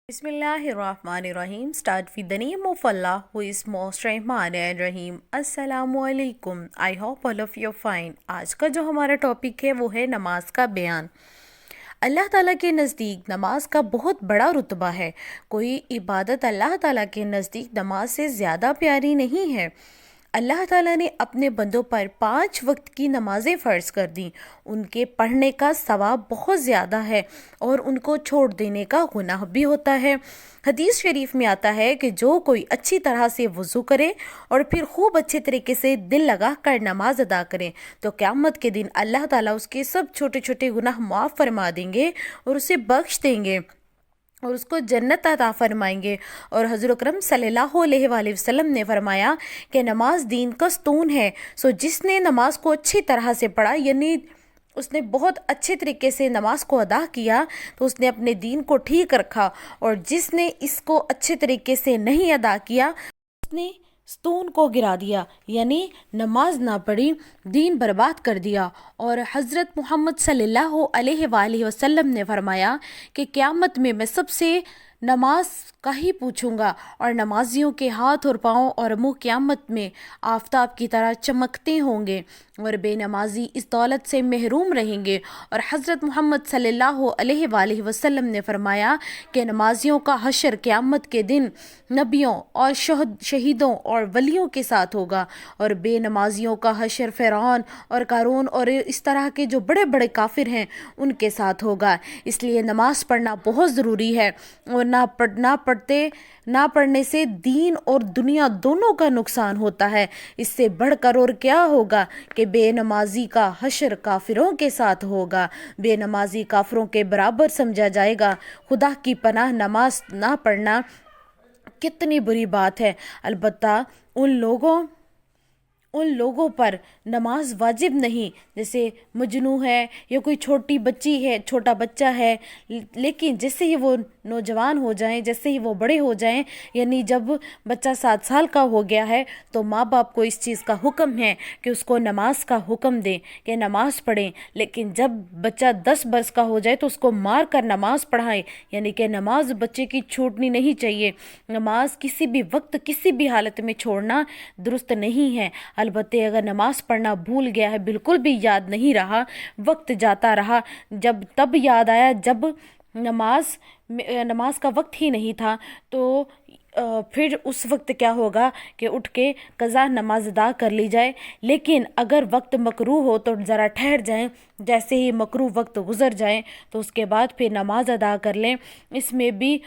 Bismillahirrahmanirrahim. Start with the name of Allah, who is most Rahman and Rahim. Assalamu alaikum. I hope all of you are fine. آج کا جو ہمارا topic ہے وہ ہے نماز کا بیان. اللہ تعالیٰ کے نزدیک نماز کا بہت بڑا رتبہ ہے. کوئی عبادت اللہ تعالیٰ کے نزدیک نماز سے زیادہ پیاری نہیں ہے. اللہ تعالیٰ نے اپنے بندوں پر 5 وقت کی نمازیں فرض کر دیں. ان کے پڑھنے کا ثواب بہت زیادہ ہے اور ان کو چھوڑ دینے کا گناہ بھی ہوتا ہے. حدیث شریف میں آتا ہے کہ جو کوئی اچھی طرح سے وضو کرے اور پھر خوب اچھے طریقے سے دل لگا کر نماز ادا کرے تو قیامت کے دن اللہ تعالیٰ اس کے سب چھوٹے چھوٹے گناہ معاف فرما دیں گے اور اسے بخش دیں گے اور اس کو جنت عطا فرمائیں گے. اور حضور اکرم صلی اللہ علیہ وآلہ وسلم نے فرمایا کہ نماز دین کا ستون ہے. جس نے نماز کو اچھی طرح سے پڑھا یعنی اس نے بہت اچھے طریقے سے نماز کو ادا کیا تو اس نے اپنے دین کو ٹھیک رکھا. اور جس نے اس کو اچھے طریقے سے نہیں ادا کیا اس نے ستون کو گرا دیا یعنی نماز نہ پڑھی، دین برباد کر دیا. اور حضرت محمد صلی اللہ علیہ وآلہ وسلم نے فرمایا کہ قیامت میں سب سے نماز کا ہی پوچھوں گا اور نمازیوں کے ہاتھ اور پاؤں اور منہ قیامت میں آفتاب کی طرح چمکتے ہوں گے اور بے نمازی اس دولت سے محروم رہیں گے. اور حضرت محمد صلی اللہ علیہ وآلہ وسلم نے فرمایا کہ نمازیوں کا حشر قیامت کے دن نبیوں اور شہیدوں اور ولیوں کے ساتھ ہوگا اور بے نمازیوں کا حشر فرعون اور قارون اور اس طرح کے جو بڑے بڑے کافر ہیں ان کے ساتھ ہوگا. اس لیے نماز پڑھنا بہت ضروری ہے اور نہ پڑھنے سے دین اور دنیا دونوں کا نقصان ہوتا ہے. اس سے بڑھ کر اور کیا ہوگا کہ بے نمازی کا حشر کافروں کے ساتھ ہوگا. بے نمازی کافروں کے برابر سمجھا جائے گا. خدا کی پناہ نماز نہ پڑھنا کتنی بری بات ہے. البتہ ان لوگوں پر نماز واجب نہیں جیسے مجنون ہے یا کوئی چھوٹی بچی ہے، چھوٹا بچہ ہے، لیکن جیسے ہی وہ نوجوان ہو جائیں، جیسے ہی وہ بڑے ہو جائیں یعنی جب بچہ 7 سال کا ہو گیا ہے تو ماں باپ کو اس چیز کا حکم ہے کہ اس کو نماز کا حکم دیں کہ نماز پڑھیں. لیکن جب بچہ 10 برس کا ہو جائے تو اس کو مار کر نماز پڑھائیں یعنی کہ نماز بچے کی چھوٹنی نہیں چاہیے. نماز کسی بھی وقت کسی بھی حالت میں چھوڑنا درست نہیں ہے. البتہ اگر نماز پڑھنا بھول گیا ہے، بالکل بھی یاد نہیں رہا، وقت جاتا رہا، جب تب یاد آیا جب نماز کا وقت ہی نہیں تھا تو پھر اس وقت کیا ہوگا کہ اٹھ کے قضا نماز ادا کر لی جائے. لیکن اگر وقت مکروہ ہو تو ذرا ٹھہر جائیں، جیسے ہی مکروہ وقت گزر جائیں تو اس کے بعد پھر نماز ادا کر لیں. اس میں بھی